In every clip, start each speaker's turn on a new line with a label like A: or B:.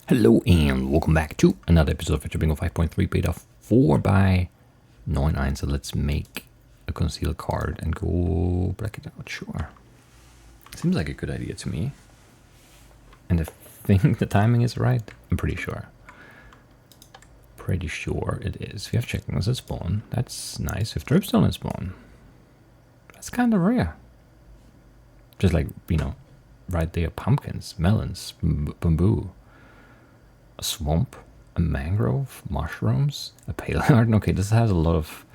A: Hello and welcome back to another episode of Fetchr Bingo 5.3 beta 4 by NeunEinser. Let's make a concealed card and go break it out. Sure. Seems like a good idea to me. And I think the timing is right. I'm pretty sure. Pretty sure it is. We have chickens at spawn. That's nice. We have dripstone at spawn. That's kind of rare. Just like, you know, right there. Pumpkins, melons, bamboo. A swamp, a mangrove, mushrooms, a pale garden. Okay, this has a lot of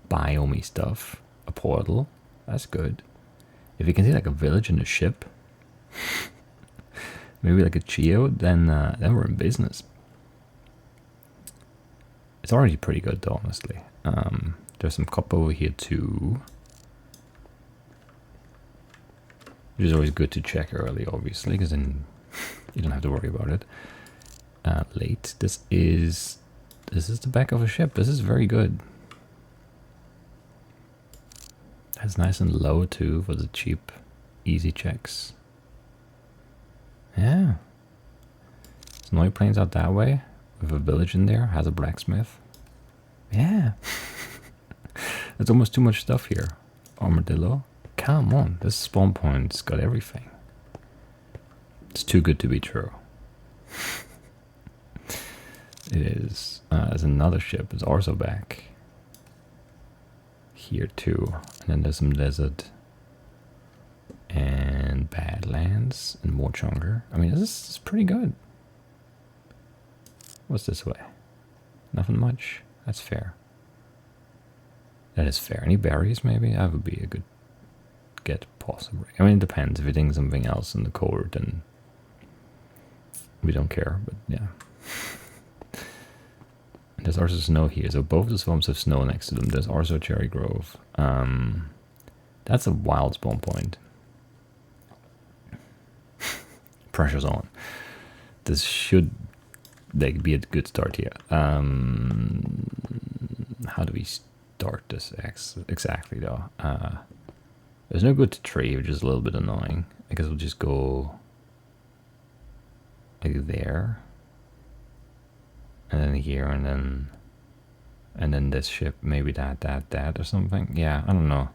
A: biome stuff. A portal, that's good. If you can see like a village and a ship, maybe like a geode, then we're in business. It's already pretty good though, honestly. There's some copper over here too, which is always good to check early, obviously, because then you don't have to worry about it. Late. This is the back of a ship. This is very good. That's nice and low too for the cheap, easy checks. Yeah. Snowy Plains out that way with a village in there. Has a blacksmith. Yeah. There's almost too much stuff here. Armadillo. Come on. This spawn point's got everything. It's too good to be true. It is. There's another ship. It's also back here too. And then there's some desert and badlands and more chunker. I mean, this is pretty good. What's this way? Nothing much. That's fair. That is fair. Any berries maybe? That would be a good get possibly. I mean, it depends. If you're doing something else in the core, then we don't care. But yeah. There's also snow here, so both the swamps have snow next to them. There's also Cherry Grove. That's a wild spawn point. Pressure's on. This should be a good start here. How do we start this exactly though? There's no good tree, which is a little bit annoying. I guess we'll just go like there. And then here, and then this ship, maybe that, or something. Yeah, I don't know.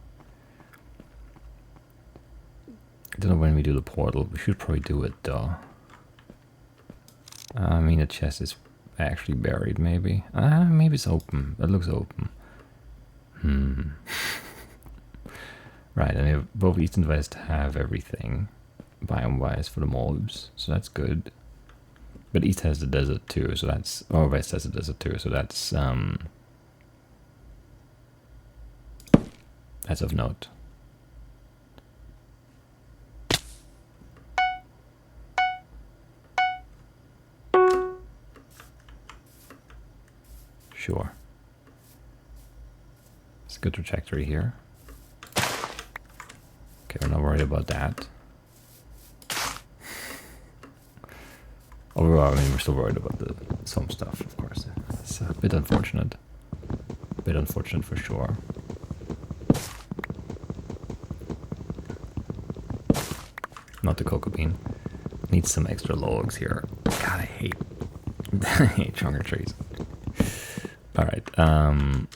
A: I don't know when we do the portal. We should probably do it, though. I mean, the chest is actually buried, maybe. Maybe it's open. That looks open. Right, and both east and west have everything, biome-wise, for the mobs, so that's good. But east has the desert too, so that's... or west has the desert too, so that's of note. Sure. It's a good trajectory here. Okay, we're not worried about that. Overall, I mean, we're still worried about some stuff, of course. It's a bit unfortunate. A bit unfortunate for sure. Not the cocoa bean. Needs some extra logs here. God, I hate chunker trees. Alright, can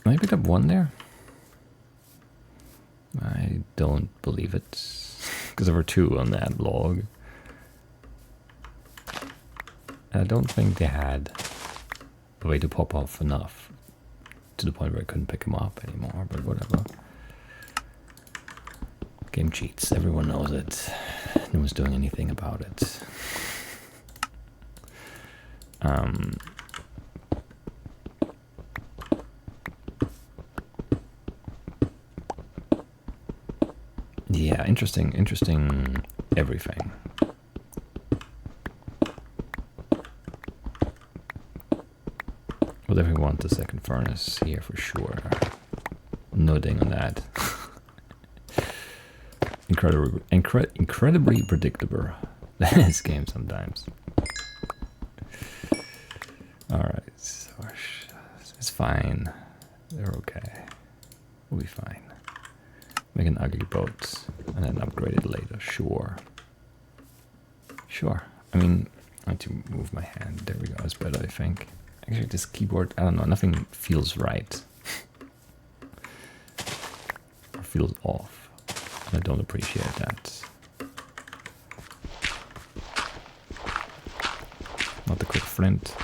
A: I pick up one there? I don't believe it, because there were two on that log. I don't think they had a way to pop off enough to the point where I couldn't pick them up anymore, but whatever. Game cheats, everyone knows it. No one's doing anything about it. Yeah, interesting everything. We'll definitely want the second furnace here for sure. No ding on that. Incredibly predictable. This game sometimes. Alright, so it's fine. They're okay. We'll be fine. Make an ugly boat. and then upgrade it later. Sure. Sure. I mean, I have to move my hand. There we go. That's better, I think. Actually, this keyboard, I don't know, nothing feels right. Or feels off. And I don't appreciate that. Not the quick flint.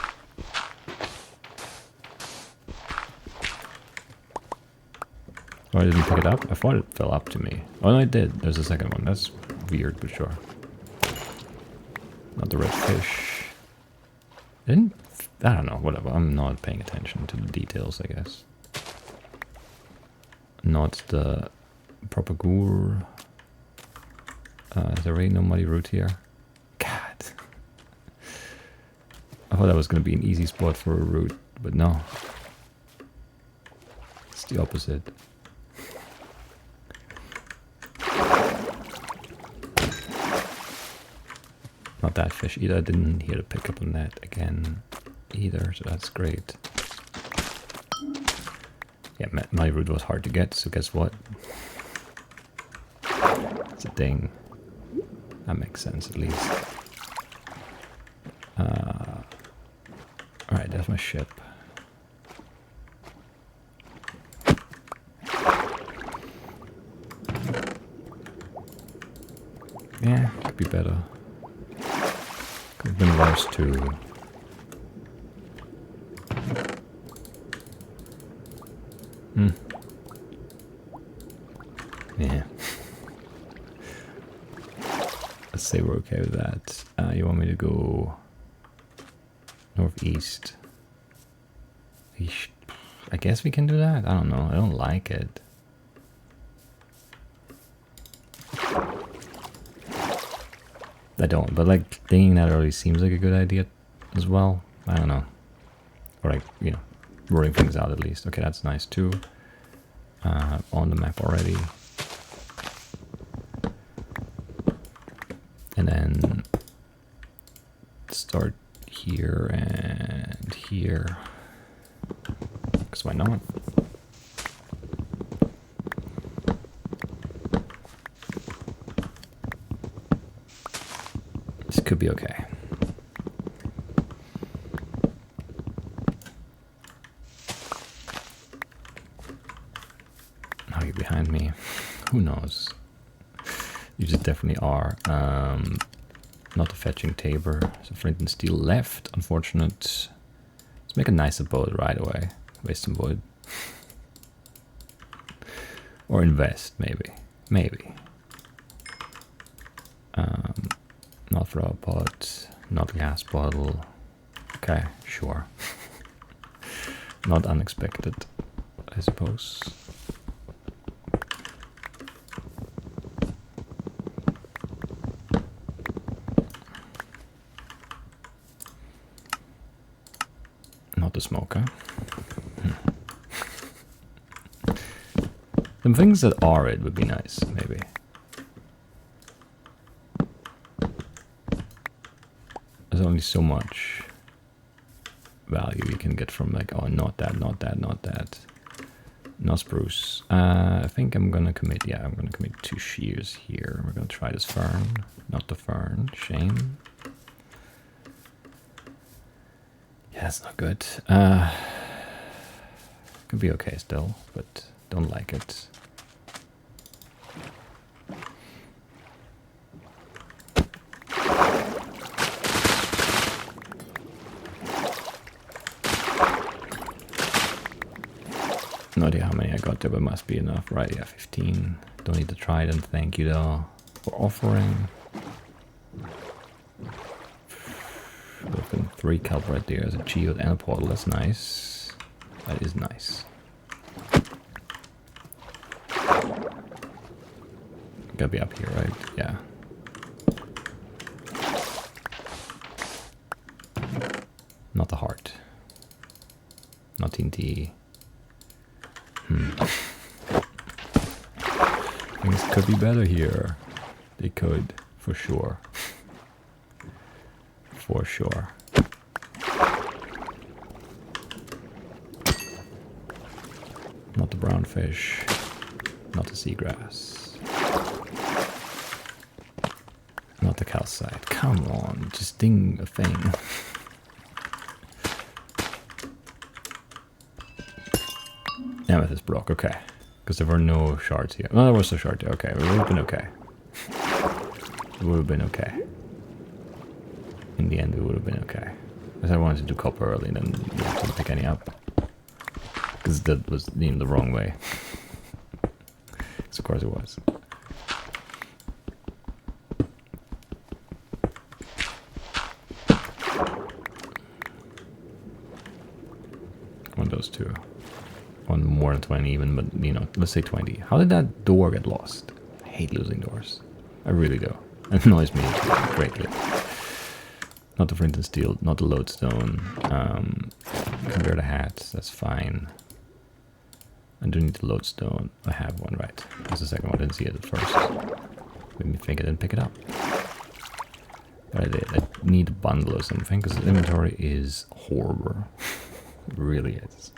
A: Oh, I didn't pick it up? I thought it fell up to me. Oh, no, it did. There's a second one. That's weird, but sure. Not the red fish. I don't know, whatever. I'm not paying attention to the details, I guess. Not the proper gur. Is there really no muddy root here? God. I thought that was going to be an easy spot for a root, but no. It's the opposite. Not that fish either. I didn't hear the pickup on that again either, so that's great. Yeah, my root was hard to get, so guess what? It's a thing. That makes sense at least. Alright, there's my ship. Yeah, could be better. Could have been worse too. Yeah. Let's say we're okay with that. You want me to go northeast? I guess we can do that. I don't know. I don't like it. I don't, but like thinking that early seems like a good idea as well. I don't know. Or like, you know, rolling things out at least. Okay, that's nice too. On the map already. And then start here and here. Because why not? This could be okay. Now you're behind me. Who knows? You just definitely are. Not a fetching tabor. So flint and steel left. Unfortunate. Let's make a nicer boat right away. Waste some wood. Or invest, maybe. Maybe. Not flower pot. Not gas bottle. Okay, sure. Not unexpected, I suppose. Not the smoker. Some things that are it would be nice, maybe. There's only so much value you can get from like, oh, not that, not that, not that. No spruce. I think I'm gonna commit, yeah, I'm gonna commit 2 shears here. We're gonna try this fern. Not the fern, shame. Yeah, that's not good. Could be okay still, but don't like it. No idea how many I got there, but must be enough, right? Yeah, 15. Don't need to try it, and thank you though for offering. Open 3 kelp right there as a geode and a portal. That's nice. That is nice. Gotta be up here, right? Yeah. Not the heart. Not TNT. Things could be better here. They could, for sure. For sure. Not the brown fish. Not the seagrass. calcite. Come on, just ding a thing. Amethyst block, okay. Because there were no shards here. No, there was a shard here. Okay, it would have been okay. It would have been okay. In the end, it would have been okay. Because I wanted to do copper early and then you couldn't pick any up. Because that was the wrong way. So of course it was. One of those two. One more than 20 even, but you know, let's say 20. How did that door get lost? I hate losing doors. I really do. It annoys me greatly. Not the flint and steel, not the lodestone. Convert the hats, that's fine. I do need the lodestone. I have one, right. That's the second one, I didn't see it at first. Made me think I didn't pick it up. But I did. I need a bundle or something, because the inventory is horrible. It really is.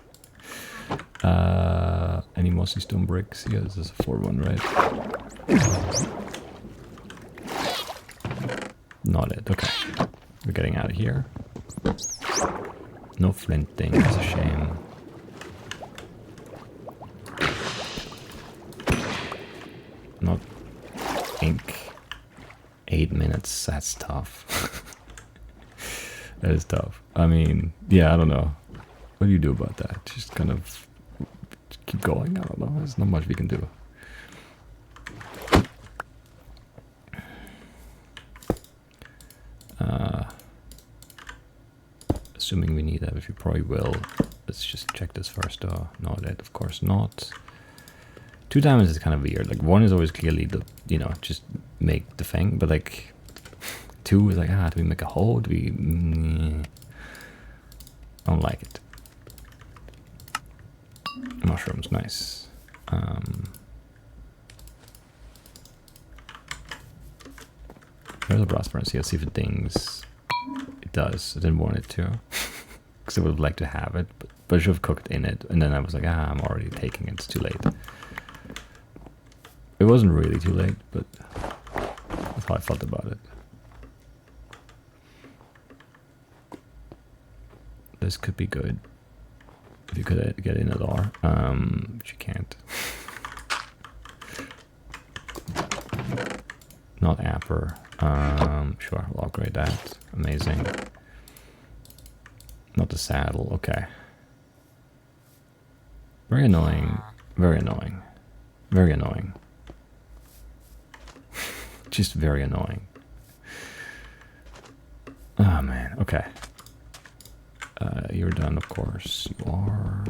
A: Any mossy stone bricks? Yeah, this is a 4-1, right? Not it, okay. We're getting out of here. No flint thing, that's a shame. Not ink. 8 minutes, that's tough. That is tough. I mean, yeah, I don't know. What do you do about that? Just kind of keep going? I don't know. There's not much we can do. Assuming we need that, if you probably will. Let's just check this first. No, that of course not. 2 diamonds is kind of weird. Like 1 is always clearly the, you know, just make the thing, but like 2 is like, do we make a hole? Do we? I don't like it. Mushrooms, nice. There's a brass furnace here. Let's see if it dings. It does. I didn't want it to, because I would have liked to have it, but I should have cooked in it. And then I was like, I'm already taking it. It's too late. It wasn't really too late, but that's how I felt about it. This could be good. If you could get in a door, but you can't. Not Apper. Sure, I'll upgrade that. Amazing. Not the saddle, okay. Very annoying. Very annoying. Very annoying. Just very annoying. Oh man, okay. You're done, of course. You are.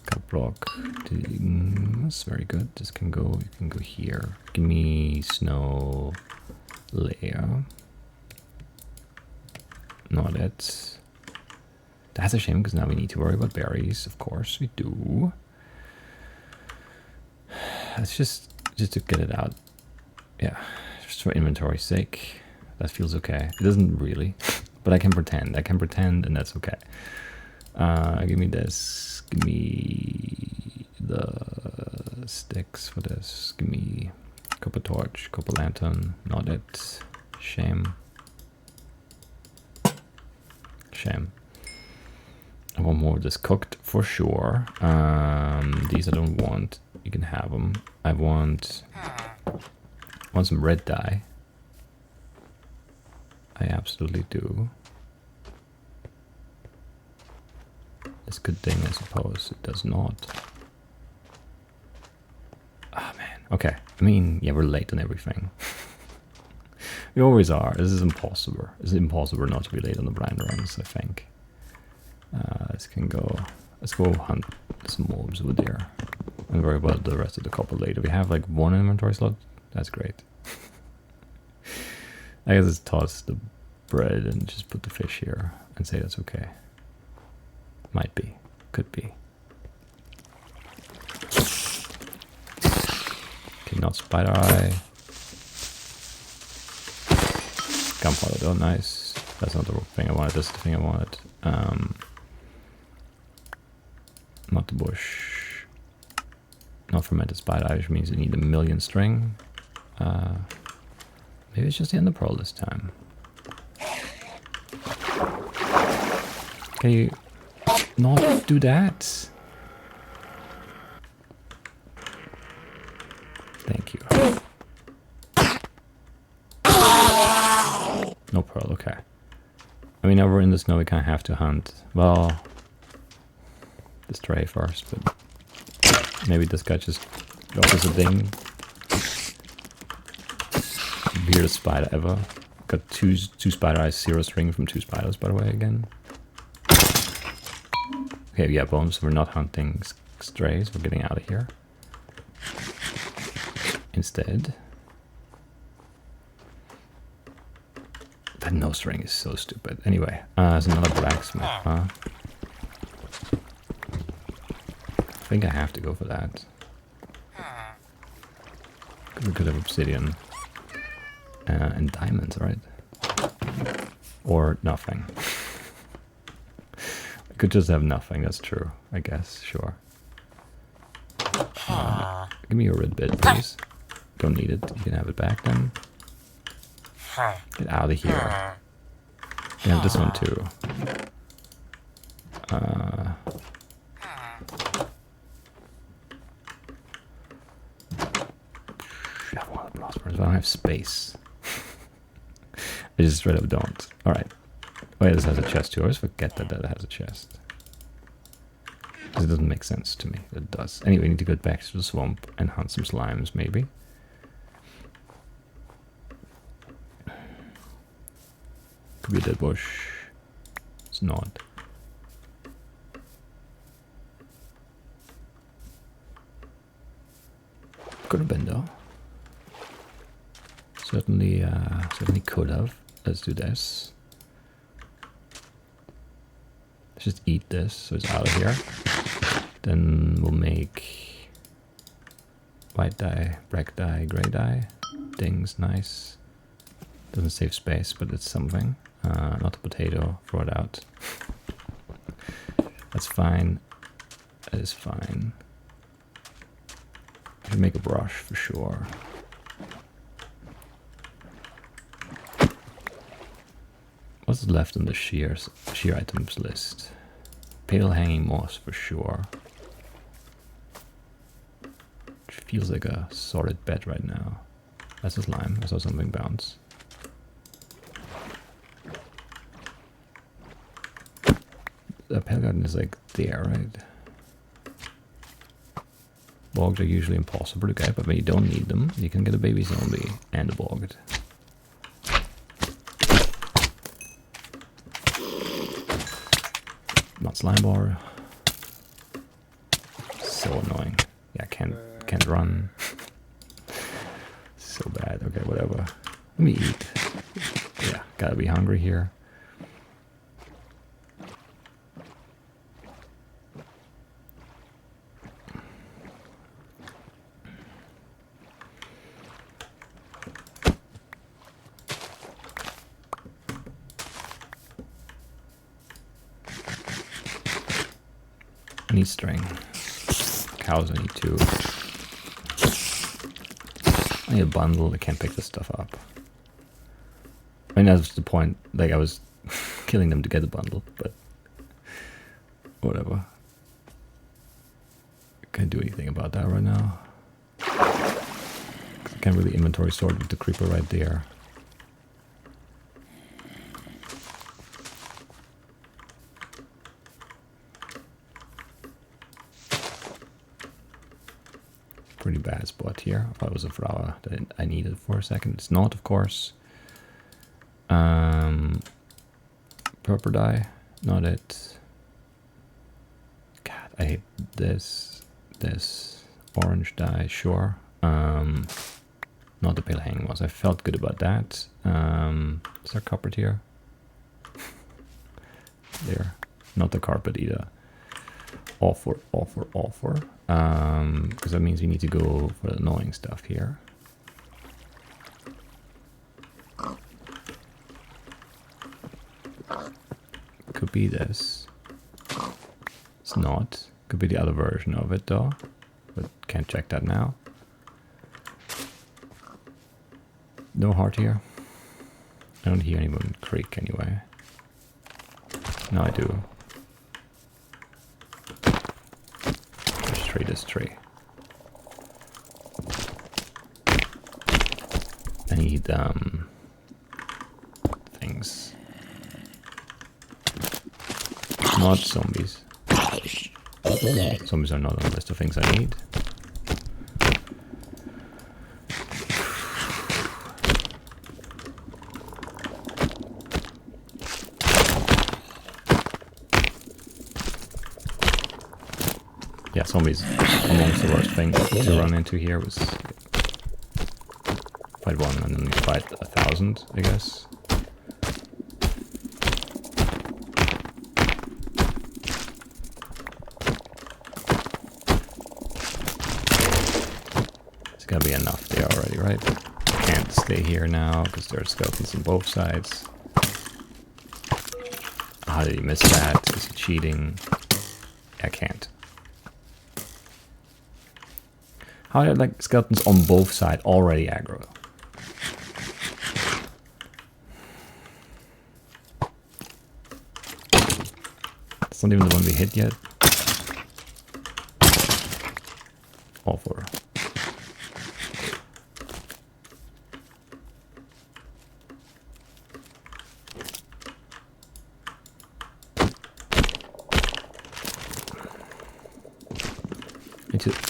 A: Cut block. That's very good. This can go. You can go here. Give me snow layer. Not it. That's a shame because now we need to worry about berries. Of course we do. That's just to get it out. Yeah, just for inventory's sake. That feels okay. It doesn't really. But I can pretend, and that's okay. Give me this. Give me the sticks for this. Give me copper torch, copper lantern. Not it. Shame. Shame. I want more of this cooked for sure. These I don't want. You can have them. I want some red dye. I absolutely do. This good thing, I suppose. It does not. Ah, man. Okay. I mean, yeah, we're late on everything. We always are. This is impossible. It's impossible not to be late on the blind runs, I think. This can go... Let's go hunt some mobs over there. And worry about the rest of the copper later. We have like 1 inventory slot. That's great. I guess it's toss the bread and just put the fish here and say that's okay. Might be. Could be. Okay, not spider eye. Gunpowder, oh nice. That's not the thing I wanted, that's the thing I wanted. Not the bush. Not fermented spider eye, which means you need 1,000,000 string. Maybe it's just the ender pearl this time. Can you not do that? Thank you. No pearl, okay. I mean, now we're in the snow, we kind of have to hunt. Well, the stray first, but maybe this guy just offers a ding. Weirdest spider ever. Got two spider eyes, 0 string from 2 spiders, by the way, again. Okay, yeah, bones. We're not hunting strays. We're getting out of here. Instead. That no string is so stupid. Anyway, there's another blacksmith, huh? I think I have to go for that. We could have obsidian. And diamonds, right? Or nothing. I could just have nothing, that's true, I guess, sure. Give me your red bit, please. Don't need it, you can have it back then. Get out of here. You have this one too. I want the prosperous, but I don't have space. I just straight up don't. Alright. Oh yeah, this has a chest too. I always forget that that has a chest. Because it doesn't make sense to me that it does. Anyway, we need to go back to the swamp and hunt some slimes, maybe. Could be a dead bush. It's not. Could have been though. Certainly could have. Let's do this. Let's just eat this so it's out of here. Then we'll make white dye, black dye, gray dye. Ding's nice. Doesn't save space, but it's something. Not a potato. Throw it out. That's fine. That is fine. I can make a brush for sure. What's left on the shear items list? Pale hanging moss for sure. Which feels like a solid bet right now. That's a slime. I saw something bounce. The pale garden is like there, right? Bogged are usually impossible to get, but when you don't need them, you can get a baby zombie and a bogged. Not slime bar. So annoying. Yeah, can't run. So bad. Okay, whatever. Let me eat. Yeah, gotta be hungry here. I need string. Cows I need too. I need a bundle. I can't pick this stuff up. I mean, that's the point. Like, I was killing them to get a bundle, but whatever. Can't do anything about that right now. I can't really inventory sort with the creeper right there. Pretty bad spot here. I thought it was a flower that I needed for a second. It's not, of course. Purple dye, not it. God, I hate this. This orange dye, sure. Not the pale hanging ones. I felt good about that. Is there carpet here? There. Not the carpet either. Offer. Because that means we need to go for the annoying stuff here. Could be this. It's not. Could be the other version of it though. But can't check that now. no heart here. I don't hear anyone creak anyway. No, I do. This tree, this tree. I need things. Not zombies. Zombies are not on the list of things I need. Yeah, zombies amongst the worst things to run into here. Was fight one and then fight 1,000, I guess. It's gonna be enough there already, right? Can't stay here now because there are skeletons on both sides. How did he miss that? Is he cheating? I can't. How are like skeletons on both sides already aggro? It's not even the one we hit yet. All four.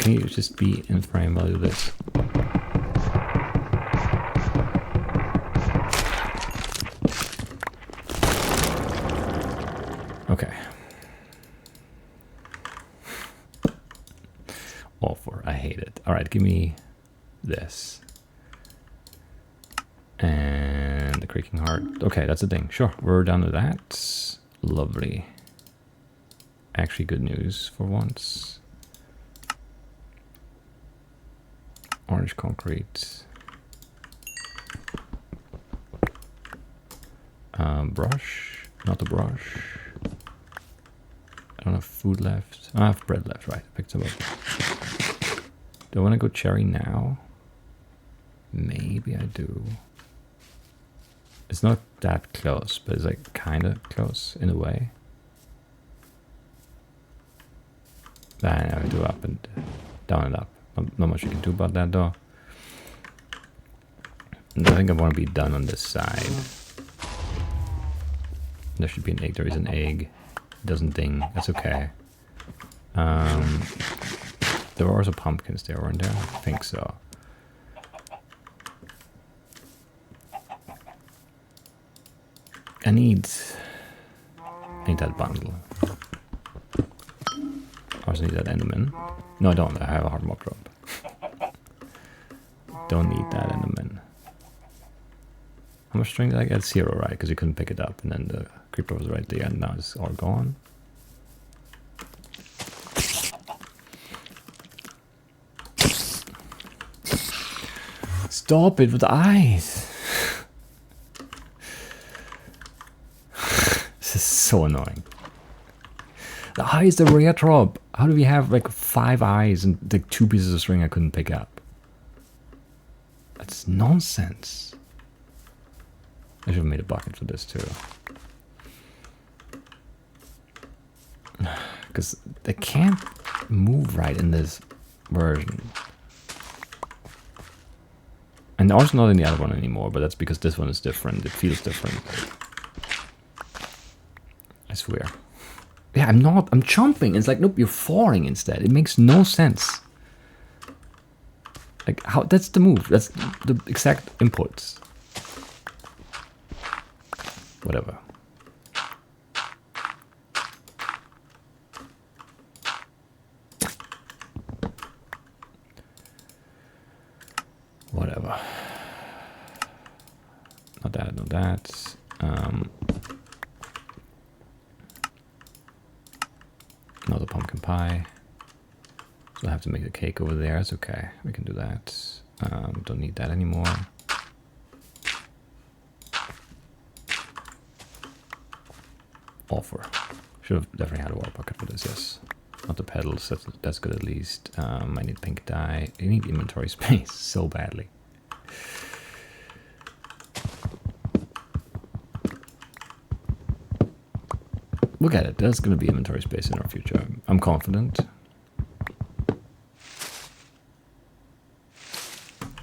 A: Can you just be in frame while I do this? Okay. Awful. I hate it. Alright, give me this. And the creaking heart. Okay, that's the thing. Sure, we're done with that. Lovely. Actually good news for once. Orange concrete. Brush. Not a brush. I don't have food left. I have bread left, right. I picked some up. Do I want to go cherry now? Maybe I do. It's not that close, but it's like kind of close in a way. I do up and down and up. Not much you can do about that though. And I think I want to be done on this side. There should be an egg. There is an egg. It doesn't ding. That's okay. There were also pumpkins there, weren't there? I think so. I need that bundle. I also need that Enderman. No, I don't. I have a hard mock drop. Don't need that Enderman. How much string did I get? 0, right? Because you couldn't pick it up, and then the creeper was right there, and now it's all gone. Stop it with the eyes! This is so annoying. The eye is the rare drop. How do we have like 5 eyes and like 2 pieces of string I couldn't pick up? That's nonsense. I should have made a bucket for this too. Because they can't move right in this version. And also not in the other one anymore, but that's because this one is different. It feels different. I swear. Yeah, I'm jumping. It's like, nope, you're falling instead. It makes no sense. Like, how, that's the move. That's the exact inputs. Whatever. Whatever. Not that, not that. Another pumpkin pie. So I have to make the cake over there. It's okay. We can do that. Don't need that anymore. Offer. Should have definitely had a water bucket for this, yes. Not the pedals, that's good at least. I need pink dye. I need inventory space so badly. We'll get it. There's going to be inventory space in our future. I'm confident.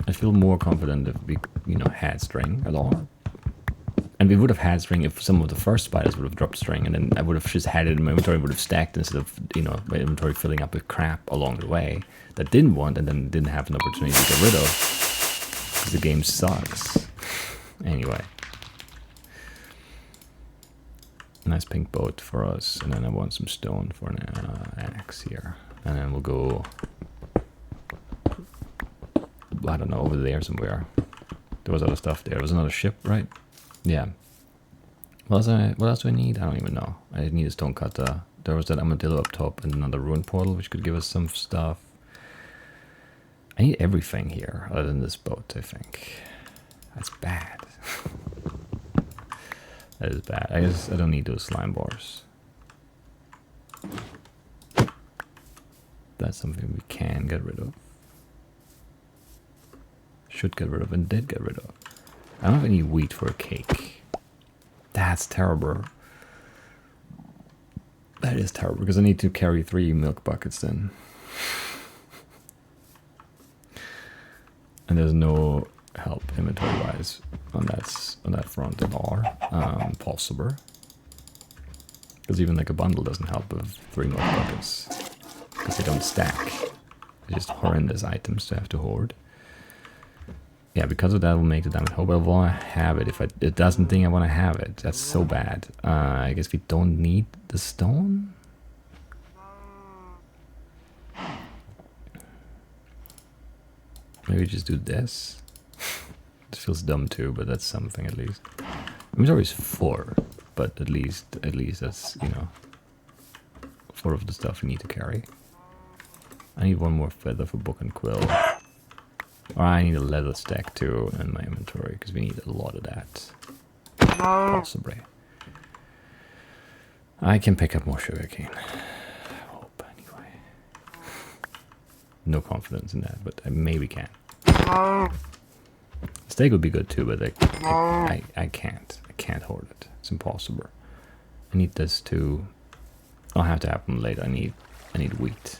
A: I feel more confident if we, you know, had string at all. And we would have had string if some of the first spiders would have dropped string, and then I would have just had it in my inventory, would have stacked instead of, you know, my inventory filling up with crap along the way that didn't want and then didn't have an opportunity to get rid of. Because the game sucks. Anyway. Nice pink boat for us, and then I want some stone for an axe here. And then we'll go, I don't know, over there somewhere. There was other stuff there. There was another ship, right? Yeah. What else do I need? I don't even know. I need a stone cutter. There was that armadillo up top and another ruin portal, which could give us some stuff. I need everything here, other than this boat, I think. That's bad. That is bad. I guess I don't need those slime bars. That's something we can get rid of. Should get rid of and did get rid of. I don't have any wheat for a cake. That's terrible. That is terrible, because I need to carry 3 milk buckets then. And there's no help inventory-wise on that front at all. Possible. Because even like a bundle doesn't help with 3 milk buckets. Because they don't stack. They're just horrendous items to have to hoard. Yeah, because of that, we'll make the diamond hoe, but I want to have it. If it doesn't think I want to have it, that's so bad. I guess we don't need the stone. Maybe just do this. It feels dumb too, but that's something at least. Inventory is 4, but at least that's, you know, 4 of the stuff we need to carry. I need 1 more feather for book and quill. Or I need a leather stack too in my inventory, because we need a lot of that. Possibly. I can pick up more sugarcane. I hope, anyway. No confidence in that, but I maybe can. Steak would be good too, but I can't. I can't hoard it. It's impossible. I need this too. I'll have to have them later. I need wheat.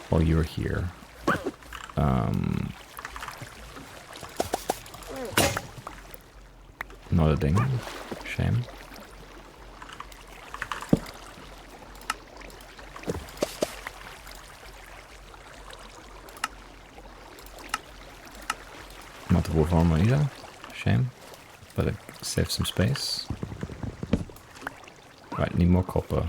A: While you're here. Not a ding. Shame. Not the wolf armor either. Shame. But it saves some space. Right, need more copper.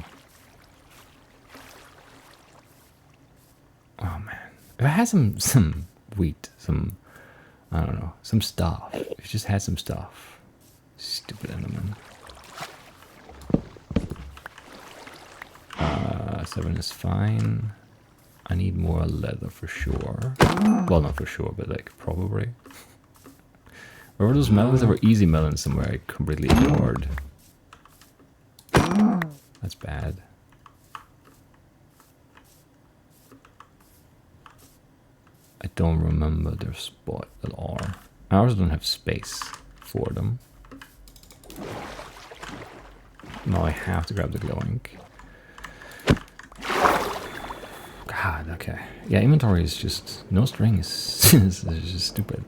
A: Oh man. If I had some wheat, some, I don't know, some stuff. If you just had some stuff. Stupid Enderman. 7 is fine. I need more leather for sure. Well, not for sure, but like probably. Where were those melons? There were easy melons somewhere I completely ignored. That's bad. I don't remember their spot at all. I also don't have space for them. Now I have to grab the glowing. God, okay. Yeah, inventory is just... No string is, is just stupid.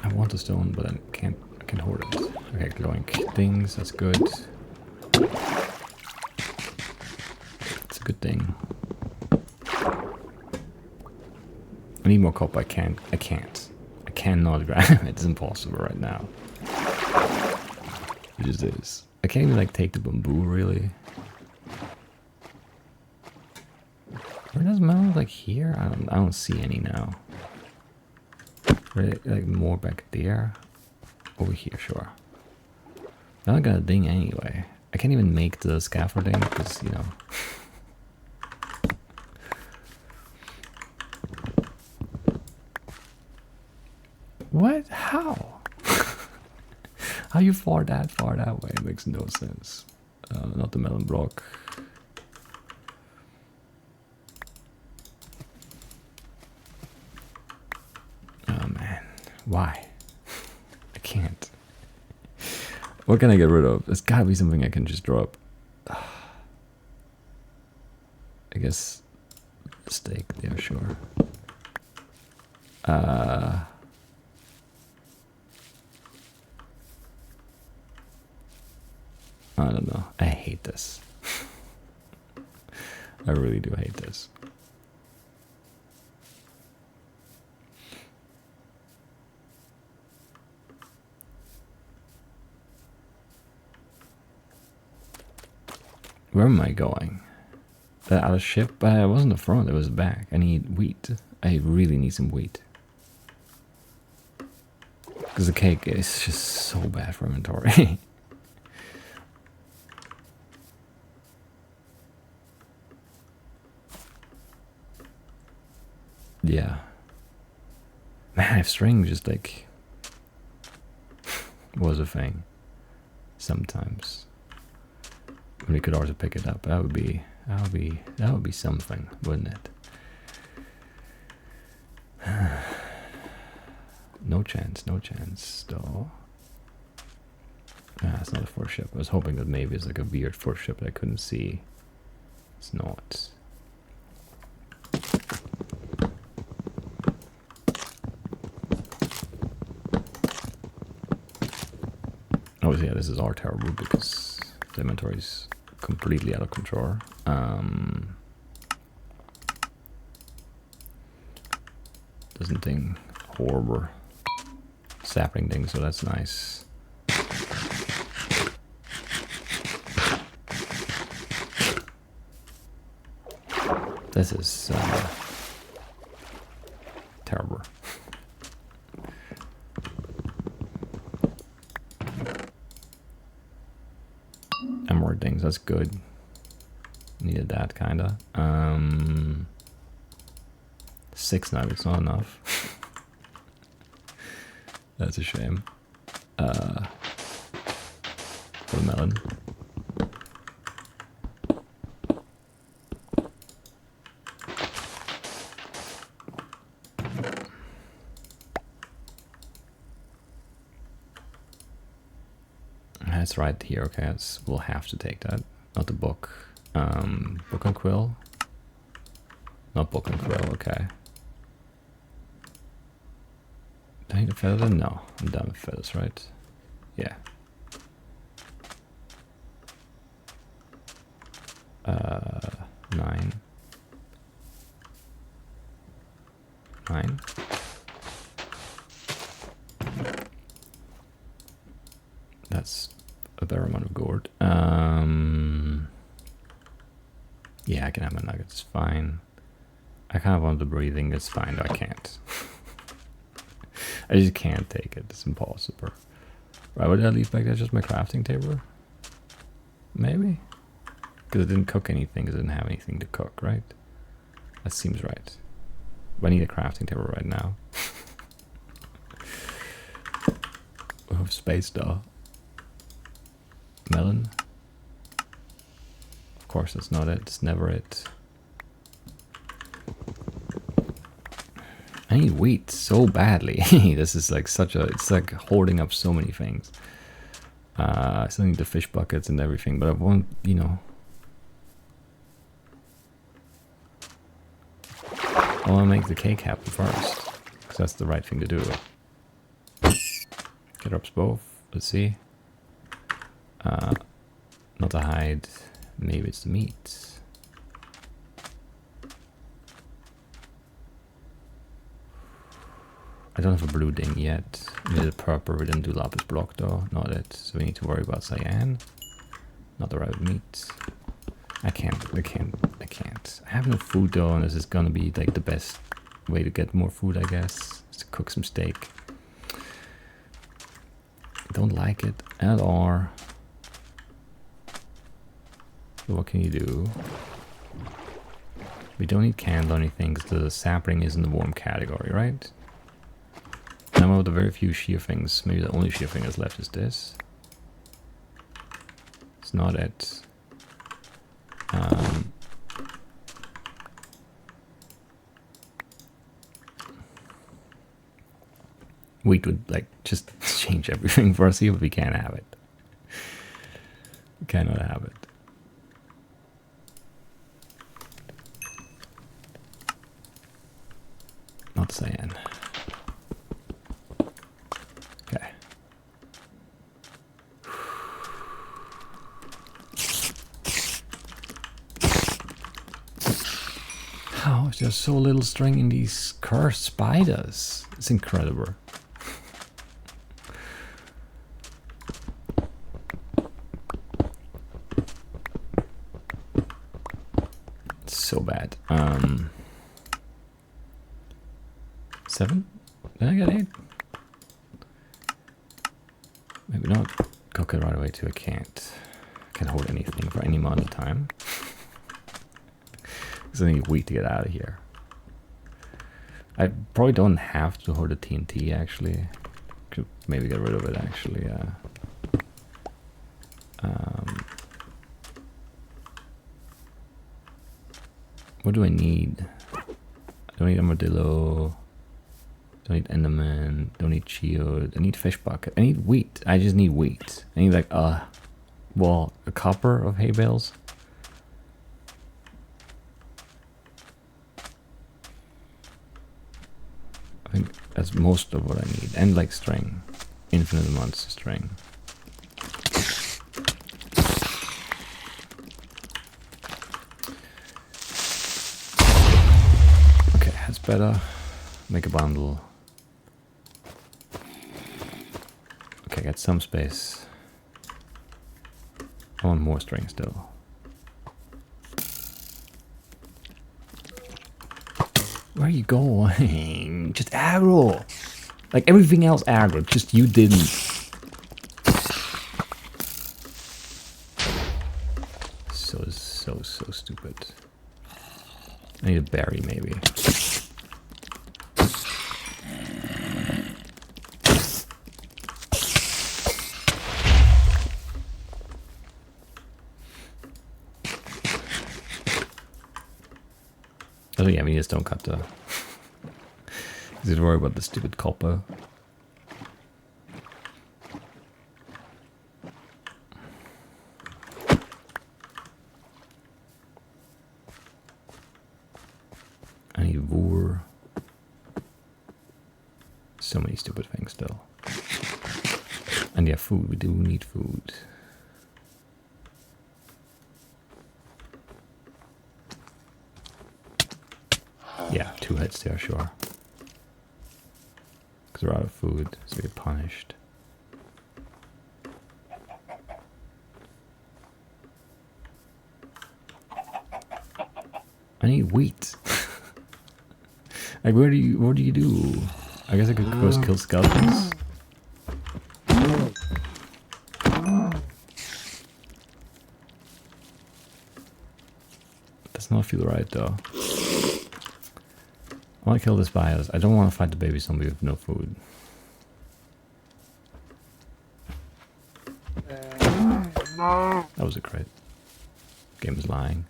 A: I want the stone, but I can't hoard it. Okay, glowing things, that's good. It's a good thing. I need more copper. I cannot grab it. It's impossible right now. It just is. I can't even like take the bamboo really. Where does melon like here? I don't see any now. Right, like more back there. Over here, sure. I don't got a ding anyway. I can't even make the scaffolding because, you know. What? How? How you far that way? It makes no sense. Not the melon block. Why? I can't. What can I get rid of? There's gotta be something I can just drop. I guess steak, yeah, sure. I don't know. I hate this. I really do hate this. Where am I going? Out of ship? But I wasn't the front, it was the back. I need wheat. I really need some wheat. Because the cake is just so bad for inventory. Yeah. Man, if string just like was a thing sometimes. When we could also pick it up, that would be something, wouldn't it? No chance though. Ah, it's not a force ship. I was hoping that maybe it's like a weird force ship that I couldn't see. It's not. Oh yeah, this is all terrible because the inventory is completely out of control. Doesn't think horrible sapling thing, so that's nice. This is terrible. Emerald things, that's good. Needed that kinda. 6 nuggets, not enough. That's a shame. For the melon. That's right here, okay, we'll have to take that. Not the book. Book and quill? Not book and quill, okay. Do I need a feather? No, I'm done with feathers, right? Yeah. 9. 9. That's a fair amount of gourd. Yeah, I can have my nuggets, fine. I kind of want the breathing, it's fine, though I can't. I just can't take it, it's impossible. Right, what did I leave back there? Just my crafting table? Maybe? Because I didn't cook anything, because I didn't have anything to cook, right? That seems right. But I need a crafting table right now. We have space though. Melon? Of course that's not it, it's never it. I need wheat so badly. This is like it's like hoarding up so many things. I still need the fish buckets and everything, but I want, you know. I want to make the cake happen first, because that's the right thing to do. Get ups both, let's see. Not the hide, maybe it's the meat. I don't have a blue ding yet. We did a purple, we didn't do lapis block though, not it. So we need to worry about cyan. Not the right meat. I can't. I have no food though, and this is gonna be like the best way to get more food, I guess. Is to cook some steak. Don't like it at all. So what can you do? We don't need candle or anything because the sapling is in the warm category, right? And I'm out of very few shear things. Maybe the only shear thing that's left is this. It's not it. Wheat would like just change everything for us here, but we can't have it. We cannot have it. Not saying. Okay. How is there so little string in these cursed spiders? It's incredible. It's so bad. 7? Did I get 8? Maybe not. Cook it right away too. I can't hold anything for any amount of time. Because I need wheat to get out of here. I probably don't have to hold the TNT actually. Could maybe get rid of it actually. What do I need? I don't need armadillo. Don't need enderman. Don't need shield. I need fish bucket. I need wheat. I just need wheat. I need like a copper of hay bales. I think that's most of what I need. And like string. Infinite amounts of string. Okay, that's better. Make a bundle. Okay, get some space. I want more string still. Where are you going? Just aggro. Like everything else aggro, just you didn't. So stupid. I need a berry maybe. Oh yeah, we just don't cut the... Is it worry about the stupid copper? I need wool. So many stupid things still. And yeah, food. We do need food. Yeah, 2 hits there, sure. Because we're out of food, so we get punished. I need wheat. Like, what do you do? I guess I could go kill skeletons. Does not feel right though. I want to kill this bios. I don't want to fight the baby zombie with no food. That was a crit. Game is lying.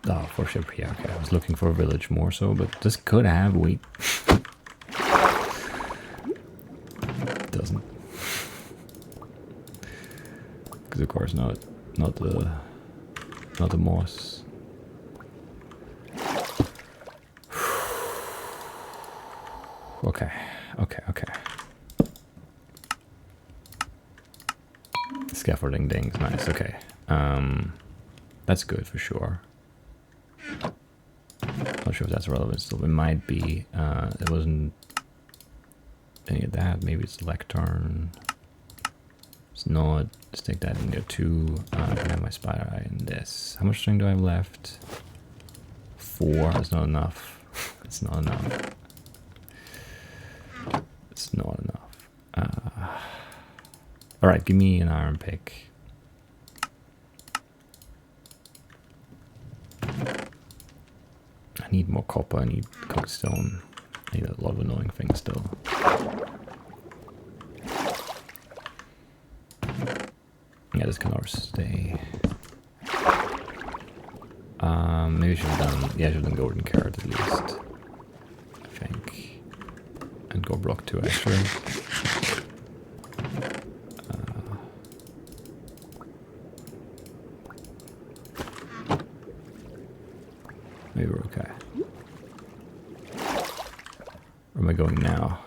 A: Oh, for ship here. Okay, I was looking for a village more so, but this could have wheat. It doesn't. Because of course not the moss. Okay. Scaffolding dings, nice. Okay, that's good for sure. Not sure if that's relevant still. It might be. It wasn't any of that. Maybe it's a lectern. It's not. Let's take that in there too. I can have my spider eye in this. How much string do I have left? 4. That's not enough. It's not enough. It's not enough. Alright, give me an iron pick. I need more copper, I need cookstone. I need a lot of annoying things still. Yeah, Yeah, this can always stay. Maybe I should have done. Yeah, I should have done golden carrot at least. I think. And go block 2 actually. Maybe we're okay. Where am I going now?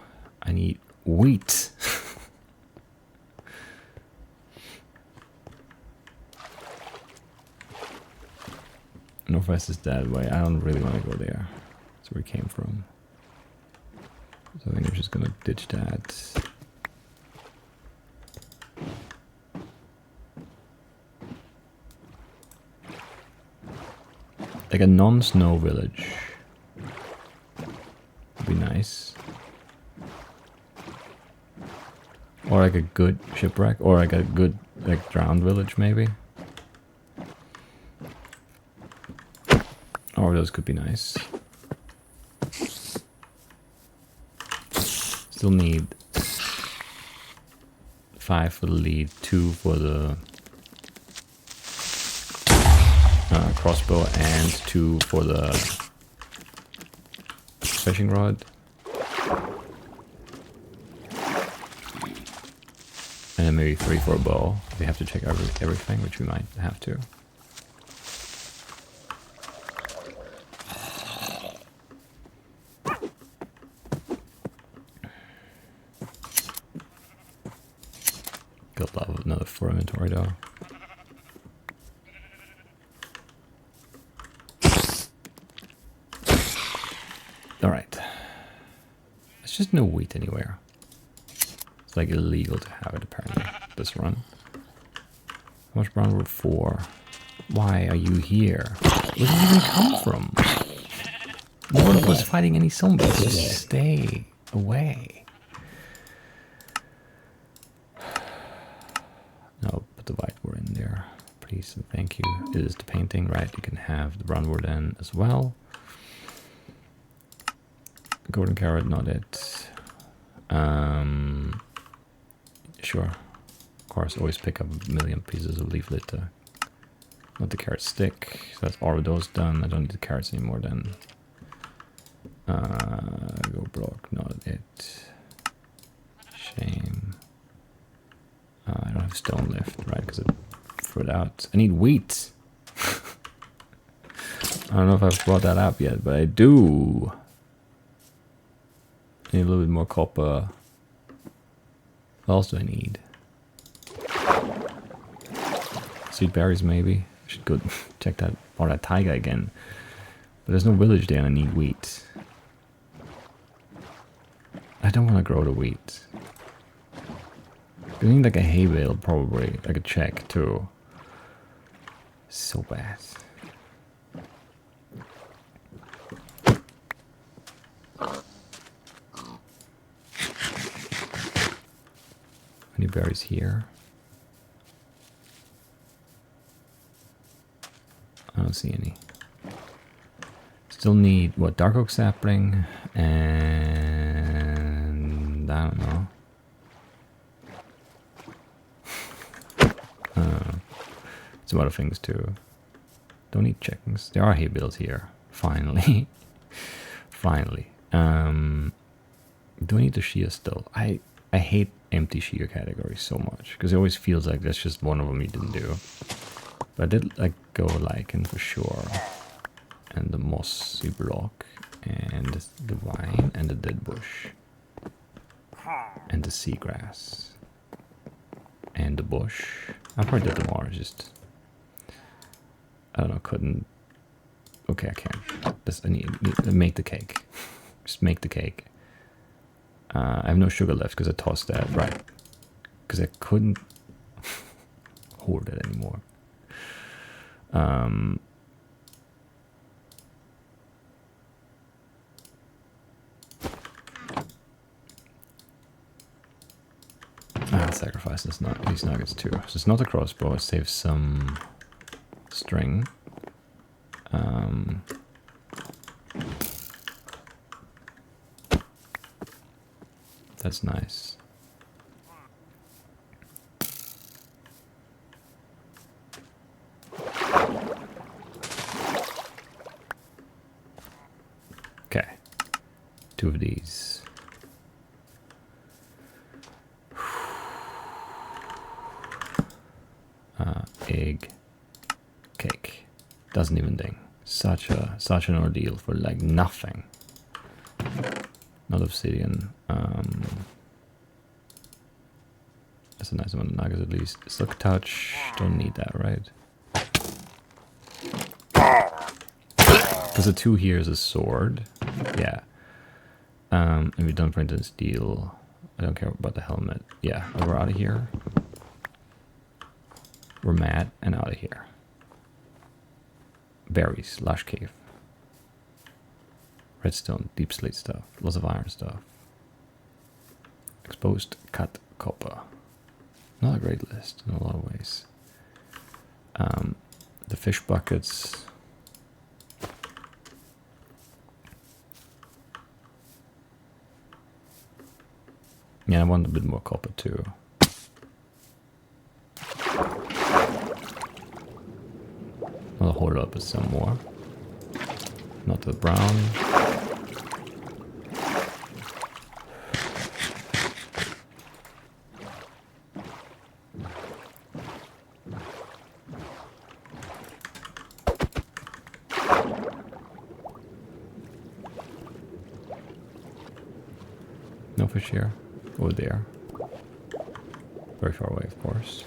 A: I need wheat. Northwest is that way. I don't really want to go there. That's where we came from. So I think I'm just gonna ditch that. Like a non-snow village would be nice. Or like a good shipwreck, or like a good like drowned village maybe. Or those could be nice. Still need 5 for the lead, 2 for the crossbow, and 2 for the fishing rod. And then maybe 3 for a bow. We have to check everything, which we might have to. Got a lot of another 4 inventory though. Alright. There's just no wheat anywhere. It's like illegal to have it apparently, this run. How much brown wood? 4. Why are you here? Where did you even come from? No one was fighting any zombies. Just stay away. No, put the white wood in there, please and thank you. It is the painting, right? You can have the brown wood in as well. Golden carrot, not it. Sure. Of course, always pick up a million pieces of leaflet. Not the carrot stick. So that's all of those done. I don't need the carrots anymore then. Go block, not it. Shame. I don't have stone left, right? Because I threw it out. I need wheat. I don't know if I've brought that up yet, but I do. I need a little bit more copper. What else do I need? Sweet berries, maybe. I should go check that, or that taiga again. But there's no village there and I need wheat. I don't want to grow the wheat. I need like a hay bale, probably. Like a check, too. So bad. Any berries here? I don't see any. Still need, what, dark oak sapling, and I don't know. Some other things too. Don't need chickens. There are hay bales here. Finally. Finally. Do I need the shear still? I hate empty shear categories so much, because it always feels like that's just one of them you didn't do. But I did like go lichen for sure. And the mossy block, and the vine, and the dead bush, and the seagrass, and the bush. I probably did them all, just I don't know, couldn't. Okay, I can't. I need to make the cake. Just make the cake. I have no sugar left because I tossed that, right? Because I couldn't hoard it anymore. I'll sacrifice these nuggets too. So it's not a crossbow, it saves some string. That's nice. 2 of these. Egg. Cake. Doesn't even ding. Such an ordeal for like nothing. Not obsidian. That's a nice amount of nuggets at least. Silk touch. Don't need that, right? Because the 2 here is a sword. Yeah. And we don't print in steel. I don't care about the helmet. Yeah, we're out of here. We're mad and out of here. Berries, lush cave. Redstone, deep slate stuff, lots of iron stuff. Exposed cut copper. Not a great list in a lot of ways. The fish buckets. Yeah, I want a bit more copper too. I'll hold up with some more. Not the brown. No fish here. Over there. Very far away, of course.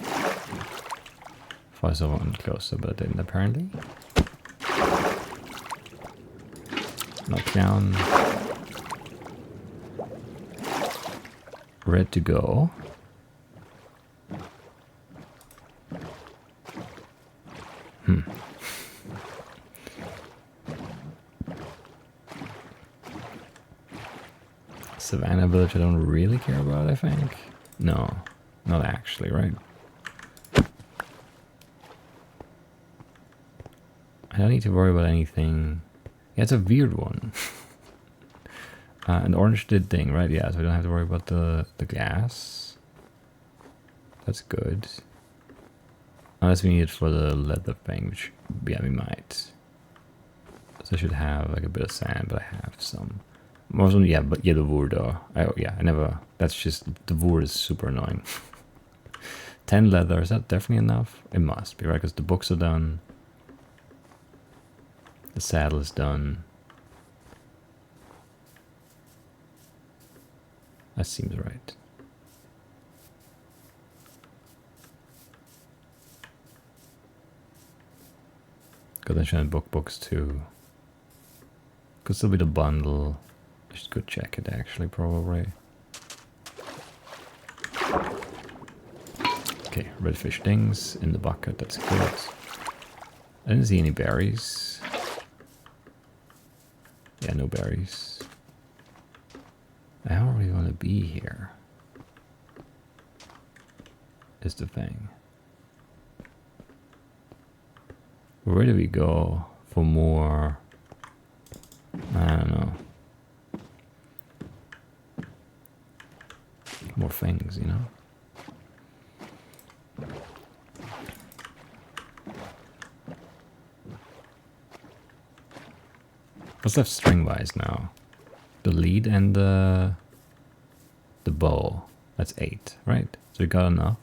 A: If I saw one closer, but I didn't apparently. Knock down. Red to go. Savannah village I don't really care about, I think. No, not actually, right? I don't need to worry about anything. Yeah, it's a weird one. An orange did thing, right? Yeah, so we don't have to worry about the gas. That's good. Unless we need it for the leather thing, which, yeah, we might. So I should have like a bit of sand, but I have some. Most of them, yeah, but yeah, the wood though. I never, that's just, the wood is super annoying. 10 leather, is that definitely enough? It must be, right? Because the books are done. The saddle is done. That seems right. Got enchanted books too. Could still be the bundle. I should go check it actually, probably. Okay, redfish things in the bucket, that's good. I didn't see any berries. Yeah, no berries. I don't really want to be here. Is the thing. Where do we go for more? I don't know. More things, you know? What's left string-wise now? The lead and the bow. That's 8, right? So we got enough.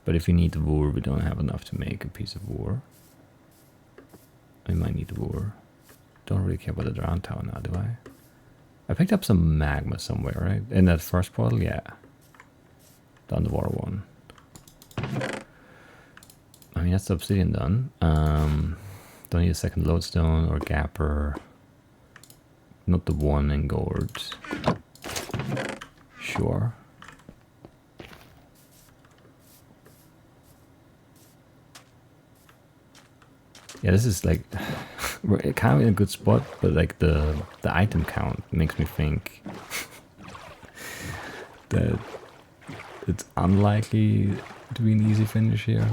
A: But if we need the wool, we don't have enough to make a piece of wool. We might need the wool. Don't really care about the drown tower now, do I? I picked up some magma somewhere, right? In that first portal, yeah. The underwater one. I mean, that's the obsidian done. Don't need a second lodestone or gapper. Not the one in gold. Sure. Yeah, this is like we're kind of in a good spot, but like the item count makes me think that it's unlikely to be an easy finish here.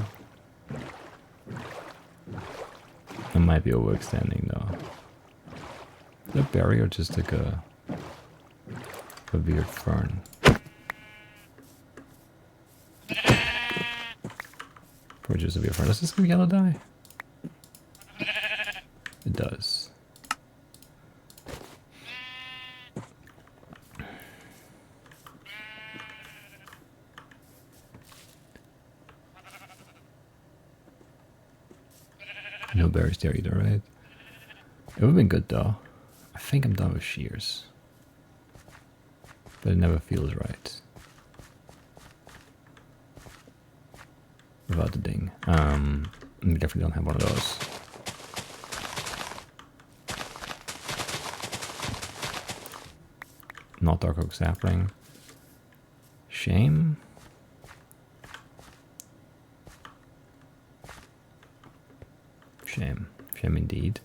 A: I might be overextending though. Is that berry or just like a weird fern? Probably just a weird fern. Does this yellow dye? It does. No berries there either, right? It would have been good though. I think I'm done with shears. But it never feels right. Without the ding. We definitely don't have one of those. Not dark oak sapling. Shame. Shame. Shame indeed.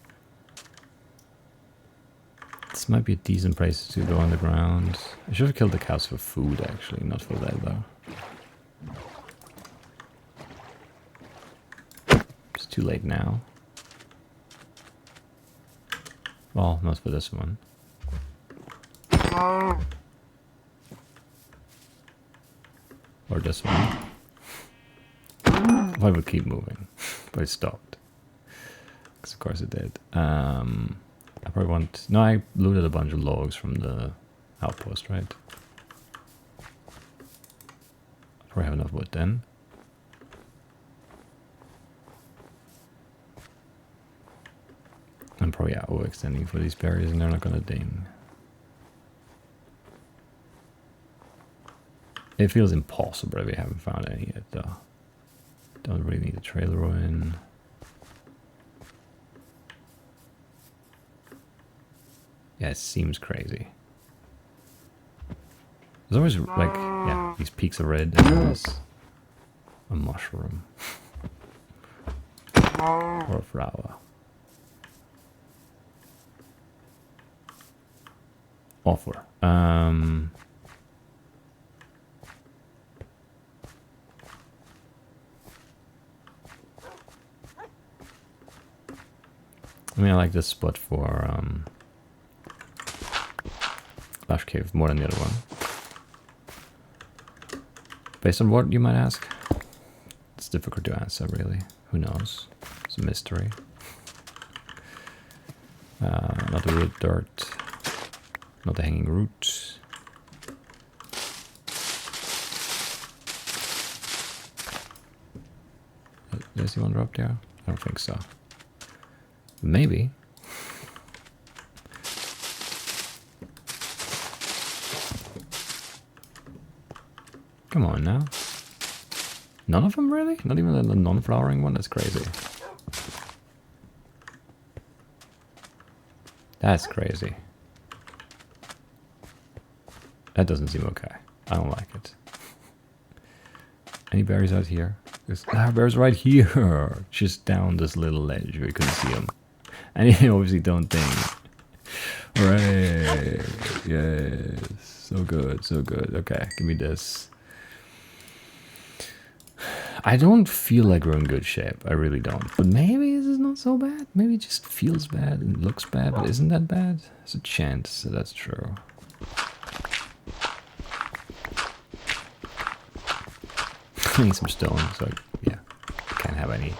A: This might be a decent place to go underground. I should have killed the cows for food, actually, not for leather. It's too late now. Well, not for this one. Or this one. I would keep moving, but it stopped. Because of course it did. I probably want... No, I looted a bunch of logs from the outpost, right? I probably have enough wood then. I'm probably overextending for these berries and they're not gonna ding. It feels impossible if we haven't found any yet though. Don't really need a trailer in. Yeah, it seems crazy. There's always like, yeah, these peaks of red and there's a mushroom. Or a flower. Offer. I mean, I like this spot for Lush Cave more than the other one. Based on what, you might ask? It's difficult to answer, really. Who knows? It's a mystery. Not the root dirt. Not the hanging root. Did I see one drop there? I don't think so. Maybe. Come on now. None of them really? Not even the non-flowering one? That's crazy. That's crazy. That doesn't seem okay. I don't like it. Any berries out here? There's berries right here. Just down this little ledge. We couldn't see them. And you obviously don't think. Right. Yes. So good. So good. Okay. Give me this. I don't feel like we're in good shape. I really don't. But maybe this is not so bad. Maybe it just feels bad and looks bad, but isn't that bad? There's a chance that that's true. I need some stone, so yeah, can't have any.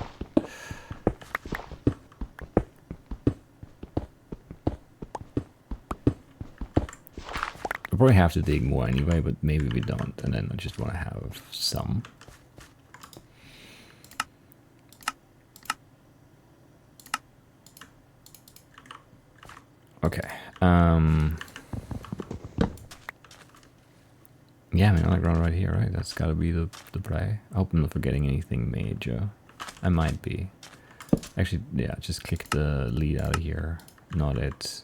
A: We'll probably have to dig more anyway, but maybe we don't, and then I just want to have some. Okay. Yeah, I mean, I ground right here, right? That's gotta be the play. I hope I'm not forgetting anything major. I might be. Actually, yeah, just click the lead out of here. Not it.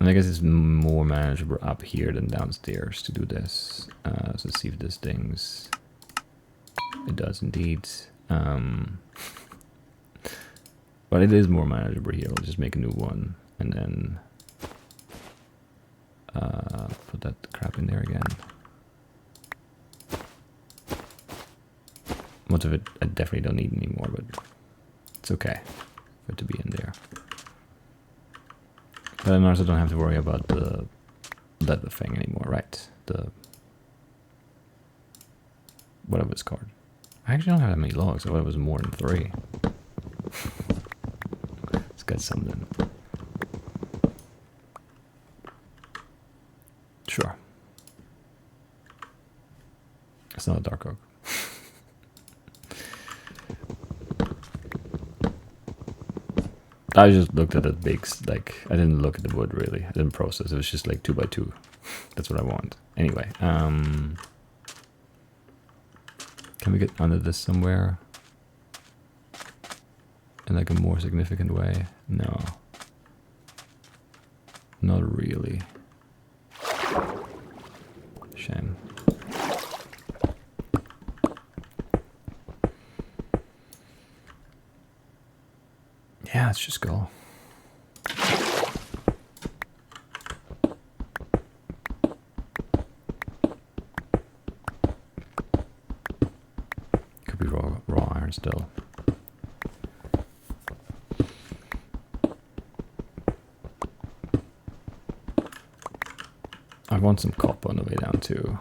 A: And I guess it's more manageable up here than downstairs to do this. So let's see if this dings. It does indeed. But it is more manageable here. We'll just make a new one and then put that crap in there again. Most of it I definitely don't need anymore, but it's okay for it to be in there. But I also don't have to worry about the leather thing anymore, right? The whatever it's called. I actually don't have that many logs. I thought it was more than 3. Let's get something. Sure. It's not a dark oak. I just looked at the big, like, I didn't look at the wood really. I didn't process. It was just like 2 by 2. That's what I want. Anyway, can we get under this somewhere? In like a more significant way? No. Not really. Shame. Yeah, let's just go. Could be raw iron still. I want some copper on the way down too.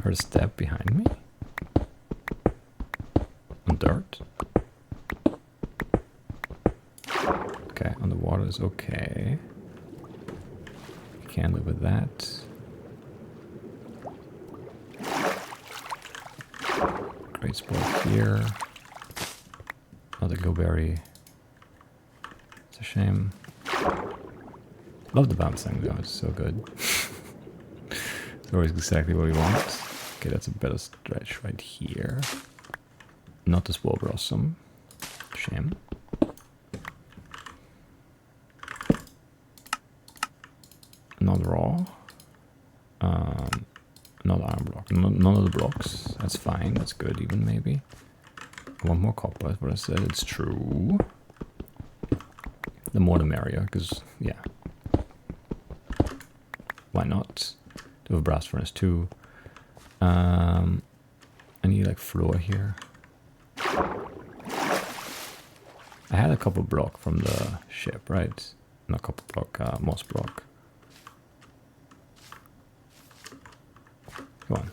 A: Heard a step behind me? On dirt? Okay, on the water is okay. Can't live with that. Great spot here. Another go-berry. It's a shame. Love the bouncing though, it's so good. It's always exactly what we want. Okay, that's a better stretch right here. Not the spore blossom. Shame. Not raw. Not iron block. None of the blocks. That's fine. That's good even maybe. I want more copper, is what I said. It's true. The more the merrier, because, yeah. Why not? Do a brass furnace too. I need like floor here. I had a copper block from the ship, right? Not copper block, moss block. Come on.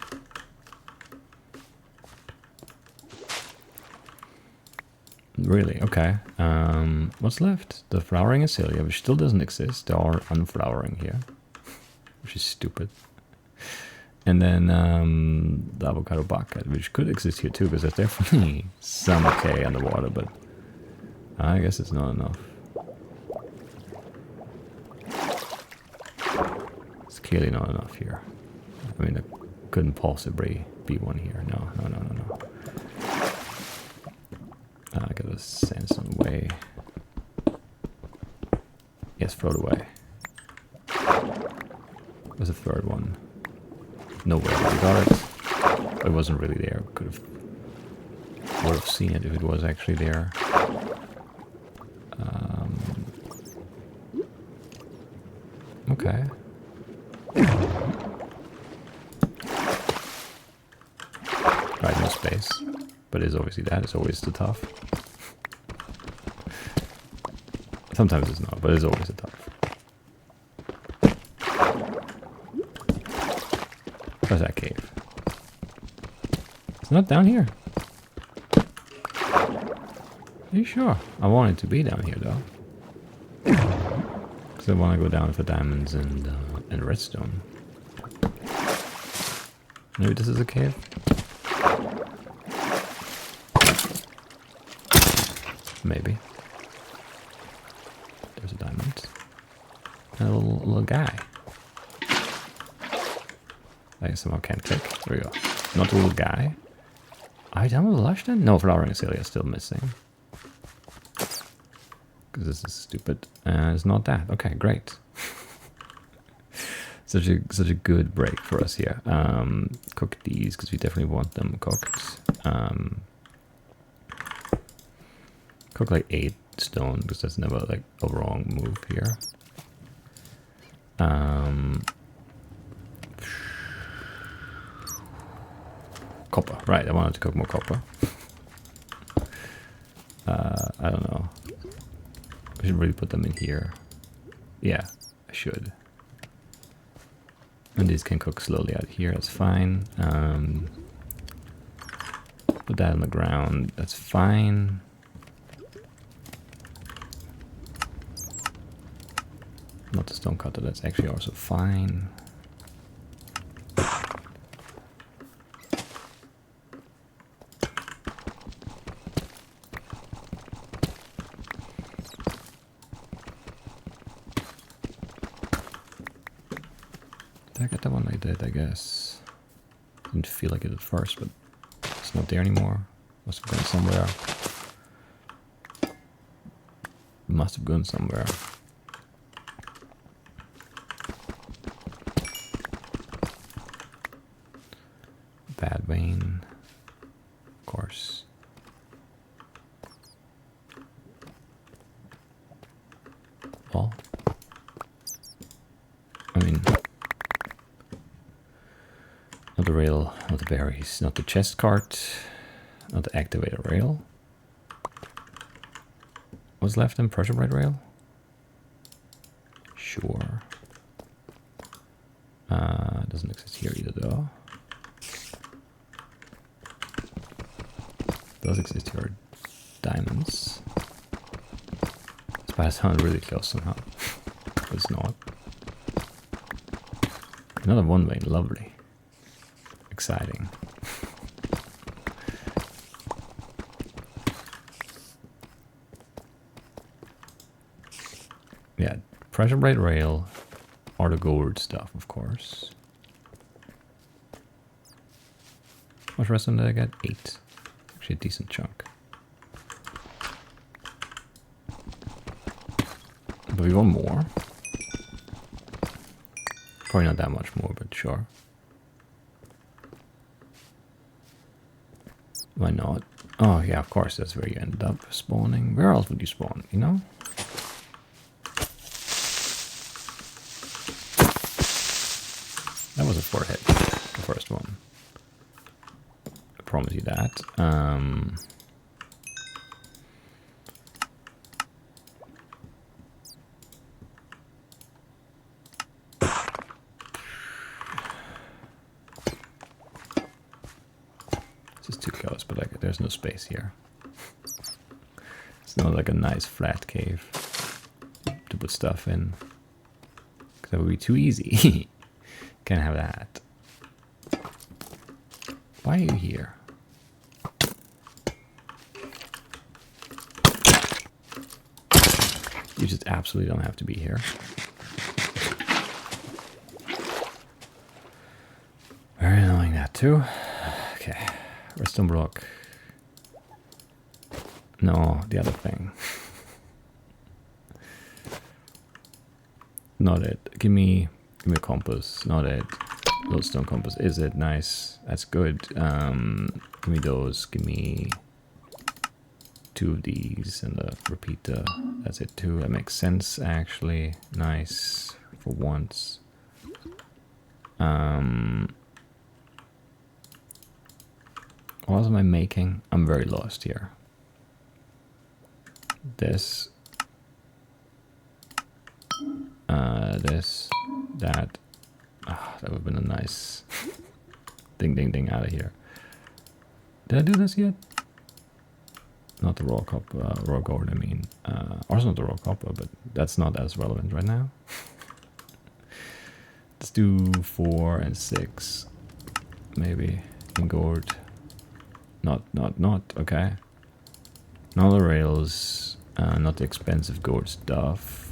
A: Really? Okay. What's left? The flowering azalea, which still doesn't exist. There are unflowering here, which is stupid. And then the avocado bucket, which could exist here too, because there's definitely some decay underwater, but I guess it's not enough. It's clearly not enough here. I mean, there couldn't possibly be one here. No. I gotta send some away. Yes, throw it away. There's a third one. Nowhere. We got it. It wasn't really there. Would have seen it if it was actually there. Okay. Right, no space. But it's obviously that. It's always too tough. Sometimes it's not, but it's always a tough. Where's that cave? It's not down here. Are you sure? I want it to be down here though. Because I want to go down for diamonds and redstone. Maybe this is a cave? Maybe. There's a diamond. And a little guy. I somehow can't click. There we go. Not a little guy. Are you done with the lush then? No, flowering azalea is still missing. Because this is stupid. It's not that. Okay, great. such a good break for us here. Cook these because we definitely want them cooked. Cook like 8 stone because that's never like a wrong move here. Copper, right? I wanted to cook more copper. I don't know. I should really put them in here. Yeah, I should. And these can cook slowly out here. That's fine. Put that on the ground. That's fine. Not the stone cutter. That's actually also fine. Did I get that one? I did, I guess. Didn't feel like it at first, but it's not there anymore. Must have gone somewhere. Must have gone somewhere. Bad vein. Of course. Well, I mean, not the rail, not the berries, not the chest cart, not the activator rail. What's left in pressure plate rail? Sure. Doesn't exist here either though. Does exist here. Diamonds. This might sound really close somehow. But it's not. Another one vein, lovely. Exciting. Yeah, pressure plate rail or the gold stuff, of course. How much redstone did I get? 8. Actually a decent chunk. But we want more. Probably not that much more, but sure. Why not? Oh yeah, of course, that's where you end up spawning. Where else would you spawn, you know? That was a 4 hit, the first one. I promise you that. This is too close, but like, there's no space here. It's not like a nice flat cave to put stuff in. Because that would be too easy. Can't have that. Why are you here? You just absolutely don't have to be here. Very annoying that too. Okay. Redstone block. No, the other thing. Not it. Give me a compass. Not it. Lodestone compass. Is it? Nice. That's good. Give me those. Give me 2 of these and a repeater. That's it too. That makes sense actually. Nice. For once. What am I making? I'm very lost here. This. This. That. Oh, that would have been a nice ding ding ding out of here. Did I do this yet? Not the raw copper, raw gold, I mean. Also not the raw copper, but that's not as relevant right now. Let's do 4 and 6. Maybe in gold. Not, okay. Not the rails, not the expensive gold stuff.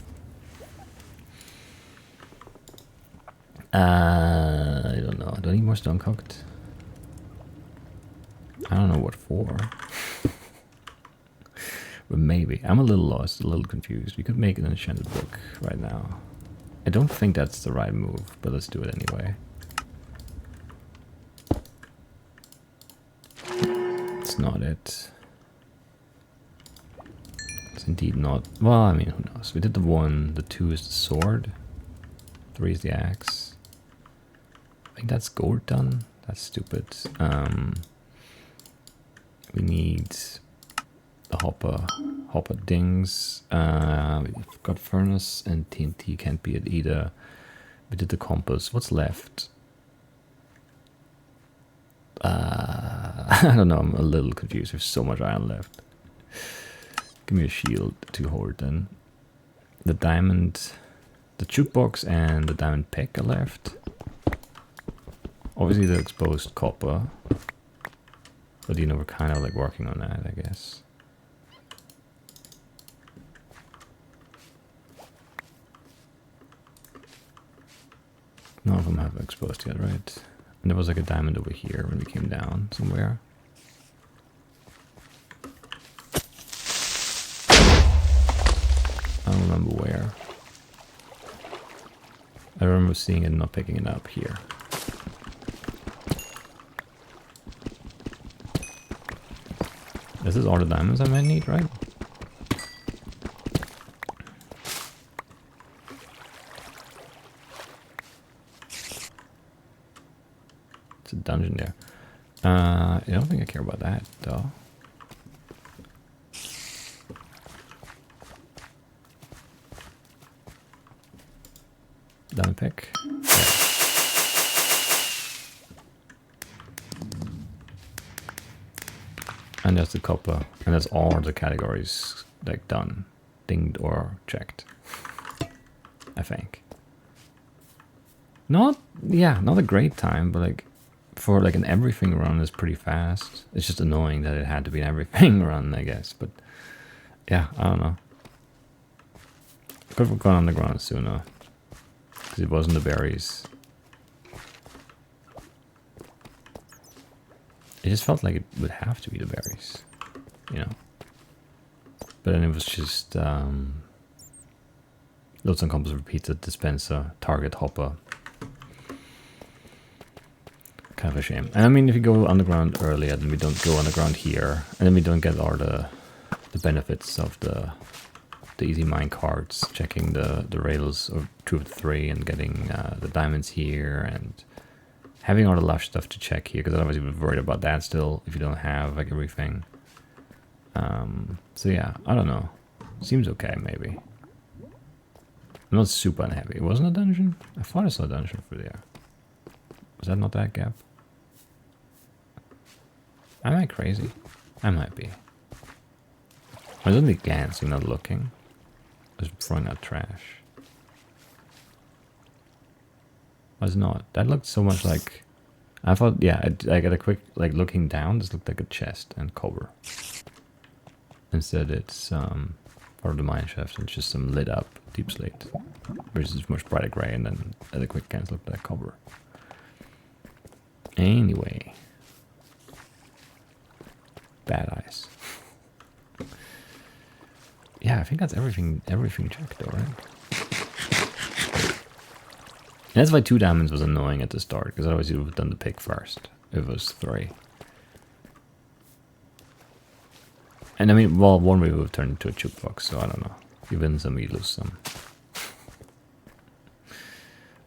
A: I don't know. Do I need more stone cooked? I don't know what for. But maybe. I'm a little lost, a little confused. We could make an enchanted book right now. I don't think that's the right move, but let's do it anyway. It's not it. It's indeed not. Well, I mean, who knows? We did the 1, the 2 is the sword, 3 is the axe. I think that's gold done. That's stupid. We need the hopper dings. We've got furnace and TNT can't be it either. We did the compass. What's left? I don't know. I'm a little confused. There's so much iron left. Give me a shield to hold then. The diamond, the jukebox and the diamond pick are left. Obviously the exposed copper. But you know, we're kind of like working on that, I guess. None of them have exposed yet, right? And there was like a diamond over here when we came down somewhere. I don't remember where. I remember seeing it and not picking it up here. This is all the diamonds I might need, right? It's a dungeon there. I don't think I care about that, though. Diamond pick. Yeah. And there's the copper. And that's all the categories, like, done. Dinged or checked. I think. Not a great time, but like, for like an everything run is pretty fast. It's just annoying that it had to be an everything run, I guess. But yeah, I don't know. Could have gone underground sooner. Because it wasn't the berries. It just felt like it would have to be the berries. You know. But then it was just loads and compass, repeater, dispenser, target, hopper. Kind of a shame. And I mean, if you go underground earlier, then we don't go underground here, and then we don't get all the benefits of the easy mine carts, checking the rails of 2 of 3, and getting the diamonds here, and having all the lush stuff to check here, because otherwise you'd be worried about that still if you don't have like everything. So yeah, I don't know. Seems okay, maybe. I'm not super unhappy. It wasn't a dungeon? I thought I saw a dungeon for there. Was that not that gap? Am I crazy? I might be. I was only glancing, not looking. I was throwing out trash. Was not. That looked so much like... I thought, yeah, I got a quick, like, looking down, this looked like a chest and cover. Instead it's part of the mine shaft, and it's just some lit up deep slate. Which is much brighter grey, and then at a quick glance looked like cover. Anyway. Bad eyes. Yeah, I think that's everything checked though, right? And that's why 2 diamonds was annoying at the start, because otherwise you would have done the pick first. If it was 3. And I mean, well, one way would have turned into a jukebox, so I don't know. You win some, you lose some.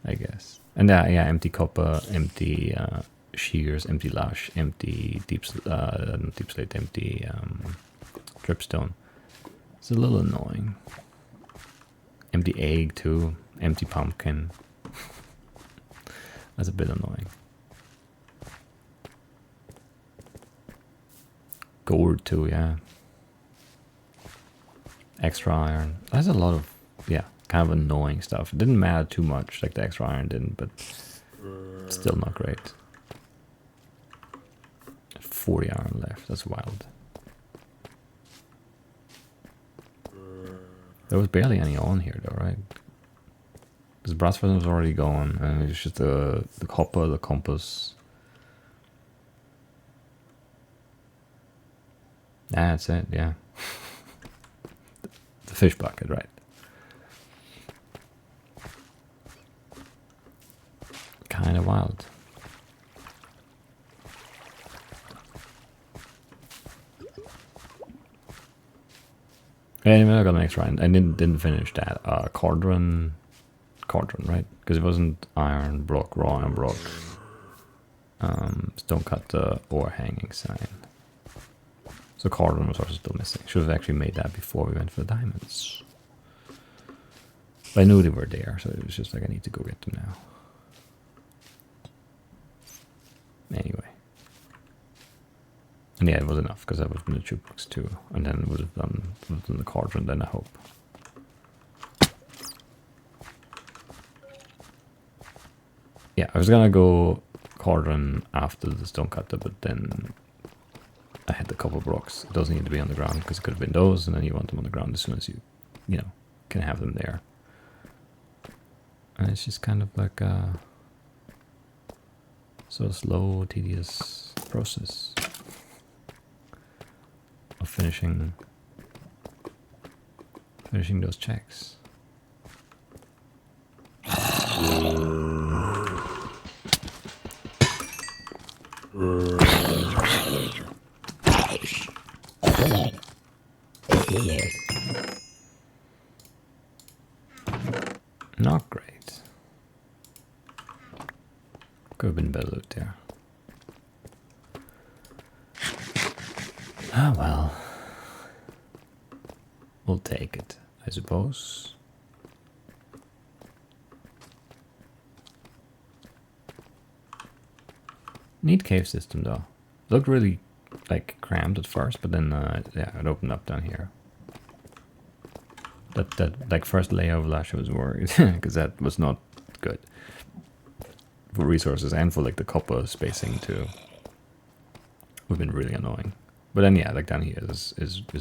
A: I guess. And yeah, empty copper, empty shears, empty lush, empty deep slate, empty dripstone. It's a little annoying. Empty egg too, empty pumpkin. That's a bit annoying. Gold too, yeah. Extra iron. That's a lot of, yeah, kind of annoying stuff. It didn't matter too much, like the extra iron didn't, but still not great. 40 iron left, that's wild. There was barely any on here though, right? Because brass furnace was already gone, and it's just the copper, the compass. That's it, yeah. The fish bucket, right. Kind of wild. Anyway, I got an extra iron. I didn't finish that. Cauldron, right? Because it wasn't iron block, raw iron block. Stone cutter or hanging sign. So cauldron was also still missing. Should have actually made that before we went for the diamonds. But I knew they were there, so it was just like I need to go get them now. Anyway. And yeah, it was enough, because that was in the jukebox too. And then it would have done the cauldron then, I hope. Yeah, I was gonna go cauldron after the stone cutter, but then I had the copper blocks. It doesn't need to be on the ground, because it could have been those, and then you want them on the ground as soon as you know, can have them there. And it's just kind of like So slow, tedious process of finishing those checks. Not great. Could have been better loot there. Ah well. We'll take it, I suppose. Neat cave system though. Looked really like cramped at first, but then yeah, it opened up down here. That like first layer of lash I was worried because that was not good for resources and for like the copper spacing too. Would have been really annoying. But then yeah, like down here is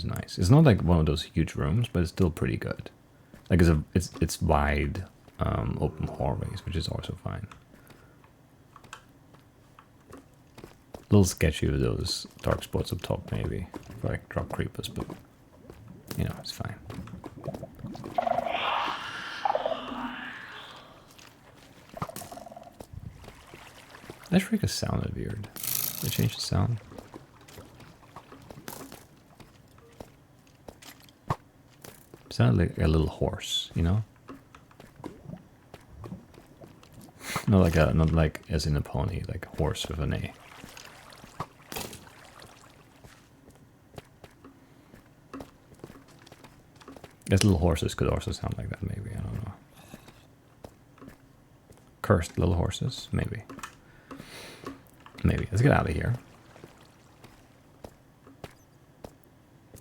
A: nice. It's not like one of those huge rooms, but it's still pretty good. Like it's wide, open hallways, which is also fine. A little sketchy with those dark spots up top, maybe for like drop creepers, but you know it's fine. That Shrieker sounded weird. They changed the sound. It sounded like a little horse, you know? Not like as in a pony, like a horse with an A. Guess little horses could also sound like that, maybe, I don't know. Cursed little horses, maybe. Maybe. Let's get out of here.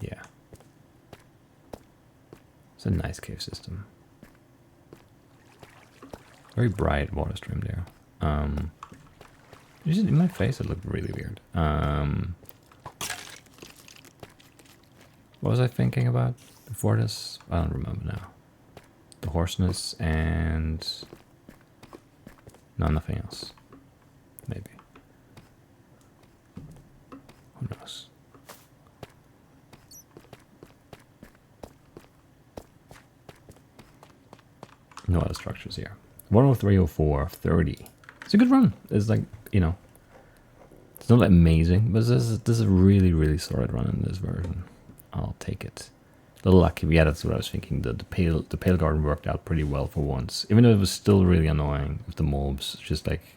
A: Yeah. It's a nice cave system. Very bright water stream there. Just in my face it looked really weird. What was I thinking about before this? I don't remember now. The hoarseness and no, nothing else. Maybe. Who knows? No other structures here. 103, 04, 30. It's a good run. It's like, you know, it's not amazing, but this is a really, really solid run in this version. I'll take it. A little lucky. Yeah, that's what I was thinking. The pale garden worked out pretty well for once. Even though it was still really annoying with the mobs just like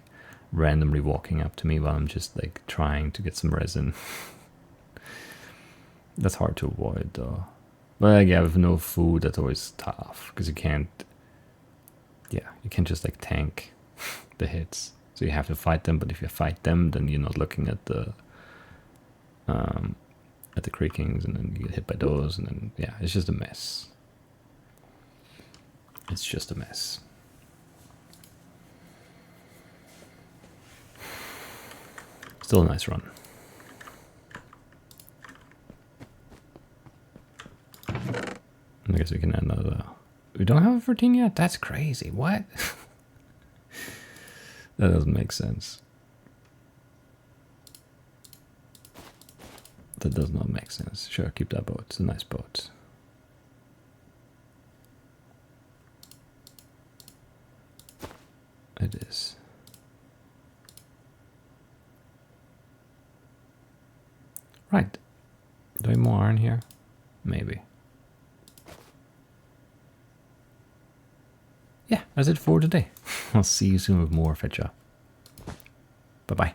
A: randomly walking up to me while I'm just like trying to get some resin. That's hard to avoid though. But like, yeah, with no food, that's always tough because you can't just like tank the hits. So you have to fight them, but if you fight them, then you're not looking at the creakings, and then you get hit by those, and then yeah, it's just a mess. It's just a mess. Still a nice run. I guess we can add another. We don't have a 13 yet? That's crazy. What? That doesn't make sense. That does not make sense. Sure, keep that boat. It's a nice boat. It is. Right. Do we have more iron here? Maybe. Yeah, that's it for today. I'll see you soon with more Fetchr. Bye-bye.